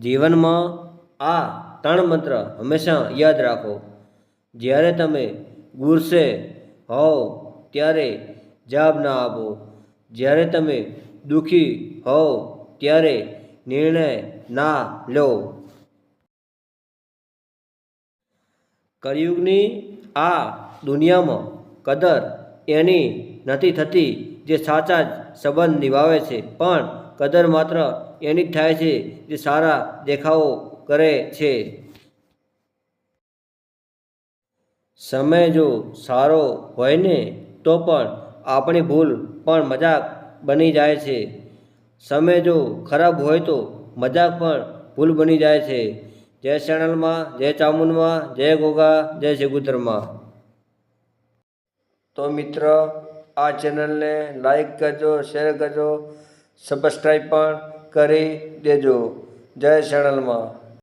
જીવનમાં આ 3 મંત્ર હંમેશા યાદ રાખો. જ્યારે તમે ગુસ્સે હોવ ત્યારે જવાબ ના આપો. જ્યારે તમે દુઃખી હોવ ત્યારે નિર્ણય ના લો. કળિયુગની આ દુનિયામાં કદર એની નથી થતી જે સાચા જ સંબંધ નિભાવે છે, પણ કદર માત્ર એની જ થાય છે જે સારા દેખાવો કરે છે. સમય જો સારો હોય ને તો પણ આપણી ભૂલ પણ મજાક બની જાય છે. સમય જો ખરાબ હોય તો મજાક પણ ભૂલ બની જાય છે. જય ચેનલમાં, જય ચામુંડમાં, જય ગોગા, જય સિગુતરમાં. તો મિત્ર, આ ચેનલને લાઈક કરજો, શેર કરજો, સબસ્ક્રાઈબ પણ કરી દેજો. જય ચેનલમાં.